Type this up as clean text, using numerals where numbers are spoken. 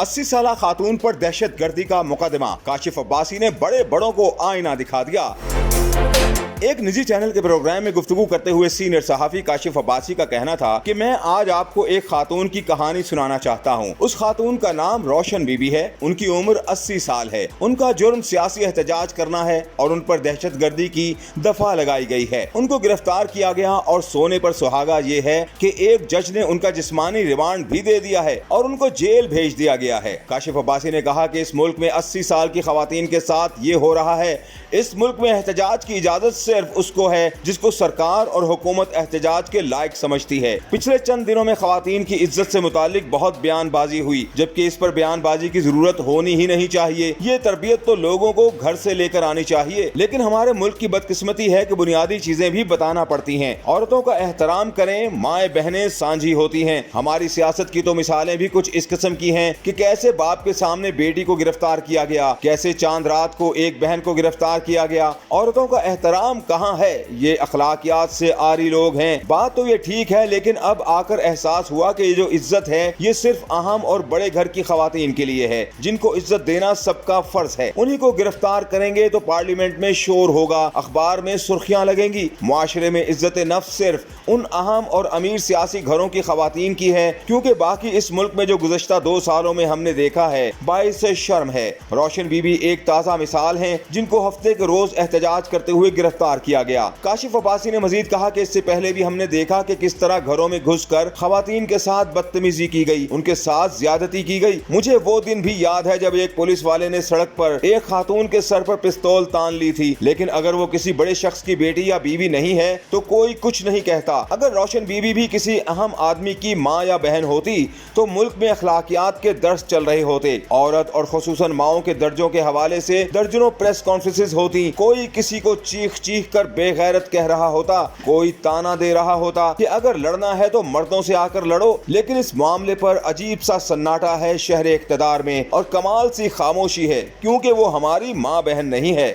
80 साला खातून पर दहशतगर्दी का मुकदमा, काशिफ अब्बासी ने बड़े बड़ों को आईना दिखा दिया। एक निजी चैनल के प्रोग्राम में गुफ्तगू करते हुए सीनियर सहाफी काशिफ अब्बासी का कहना था कि मैं आज आपको एक खातून की कहानी सुनाना चाहता हूँ। उस खातून का नाम रोशन बीबी है। उनकी उम्र 80 साल है। उनका जुर्म सियासी एहतजाज करना है और उन पर दहशतगर्दी की दफा लगाई गई है। उनको गिरफ्तार किया गया और सोने पर सुहागा ये है कि एक जज ने उनका जिस्मानी रिमांड भी दे दिया है और उनको जेल भेज दिया गया है। काशिफ अब्बासी ने कहा कि इस मुल्क में 80 साल की खवातीन के साथ ये हो रहा है। इस मुल्क में एहतजाज की इजाजत सिर्फ उसको है जिसको सरकार और हुकूमत एहतजाज के लायक समझती है। पिछले चंद दिनों में खवातीन की इज्जत से मुतालिक बहुत बयानबाजी हुई, जबकि इस पर बयानबाजी की जरूरत होनी ही नहीं चाहिए। ये तरबियत तो लोगों को घर से लेकर आनी चाहिए, लेकिन हमारे मुल्क की बदकिस्मती है कि बुनियादी चीजें भी बताना पड़ती हैं। औरतों का एहतराम करें, माए बहनें सांझी होती हैं। हमारी सियासत की तो मिसालें भी कुछ इस किस्म की हैं कि कैसे बाप के सामने बेटी को गिरफ्तार किया गया, कैसे चांद रात को एक बहन को गिरफ्तार किया गया। औरतों का एहतराम कहाँ है? ये अखलाकियात से आरी लोग हैं। बात तो ये ठीक है, लेकिन अब आकर एहसास हुआ कि ये जो इज्जत है ये सिर्फ अहम और बड़े घर की खवातीन के लिए है, जिनको इज्जत देना सबका फर्ज है। उन्हीं को गिरफ्तार करेंगे तो पार्लियामेंट में शोर होगा, अखबार में सुर्खियां लगेंगी। मुआशरे में इज्जत नफ्स सिर्फ उन अहम और अमीर सियासी घरों की खवातीन की है, क्योंकि बाकी इस मुल्क में जो गुज़श्ता 2 सालों में हमने देखा है बाइस शर्म है। रोशन बीबी एक ताज़ा मिसाल है, जिनको हफ्ते के रोज एहतजाज करते हुए गिरफ्तार किया गया। काशिफ अब्बासी ने मजीद कहा कि इससे पहले भी हमने देखा कि किस तरह घरों में घुसकर खवातीन के साथ बदतमीजी की गई, उनके साथ ज्यादती की गई। मुझे वो दिन भी याद है जब एक पुलिस वाले ने सड़क पर एक खातून के सर पर पिस्तौल तान ली थी, लेकिन अगर वो किसी बड़े शख्स की बेटी या बीवी नहीं है तो कोई कुछ नहीं कहता। अगर रोशन बीबी भी किसी अहम आदमी की माँ या बहन होती तो मुल्क में अखलाकियात के दर्स चल रहे होते। औरत और खुसूसन माओं के दर्जों के हवाले से दर्जनों प्रेस कॉन्फ्रेंसेस होती। कोई किसी को चीख चीख कर बेगैरत कह रहा होता, कोई ताना दे रहा होता कि अगर लड़ना है तो मर्दों से आकर लड़ो। लेकिन इस मामले पर अजीब सा सन्नाटा है शहर इक़्तिदार में और कमाल सी खामोशी है, क्योंकि वो हमारी माँ बहन नहीं है।